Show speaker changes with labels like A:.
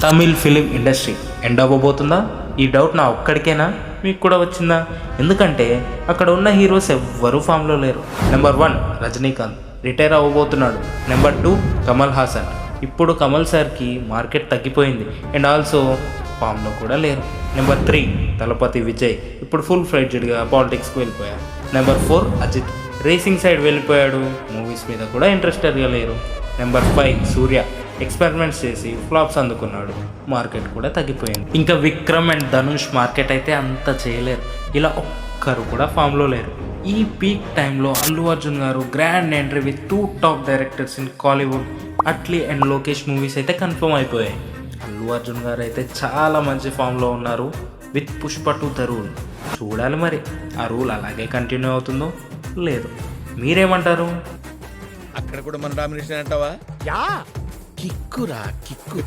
A: Tamil film industry end అవ్వబోతుందా? ఈ doubt నా ఒక్కడికేనా, మీకు కూడా వచ్చిందా? ఎందుకంటే అక్కడ ఉన్న హీరోస్ ఎవ్వరూ ఫామ్లో లేరు. నెంబర్ 1 రజనీకాంత్ రిటైర్ అవ్వబోతున్నాడు. నెంబర్ 2 కమల్ హాసన్. ఇప్పుడు కమల్ సార్కి మార్కెట్ తగ్గిపోయింది అండ్ ఆల్సో ఫామ్లో కూడా లేరు. నెంబర్ 3 తలపతి విజయ్ ఇప్పుడు ఫుల్ ఫ్లెడ్జ్డ్గా పాలిటిక్స్కి వెళ్ళిపోయారు. నెంబర్ 4 అజిత్ రేసింగ్ సైడ్ వెళ్ళిపోయాడు, మూవీస్ మీద కూడా ఇంట్రెస్టెడ్గా లేరు. నెంబర్ 5 సూర్య ఎక్స్పెరిమెంట్స్ చేసి ఫ్లాప్స్ అందుకున్నాడు, మార్కెట్ కూడా తగ్గిపోయింది. ఇంకా విక్రమ్ అండ్ ధనుష్ మార్కెట్ అయితే అంత చేయలేరు. ఇలా ఒక్కరు కూడా ఫామ్లో లేరు. ఈ పీక్ టైంలో అల్లు అర్జున్ గారు grand entry with 2 top directors in Kollywood, Atlee and Lokesh movies అయితే కన్ఫర్మ్ అయిపోయాయి. అల్లు అర్జున్ గారు అయితే చాలా మంచి ఫామ్లో ఉన్నారు విత్ పుష్ప 2 ద రూల్. చూడాలి మరి ఆ రూల్ అలాగే కంటిన్యూ అవుతుందో లేదు. మీరేమంటారు?
B: అక్కడ కూడా మన డామినేషన్ అంటావా? కిక్కురా కిక్కు.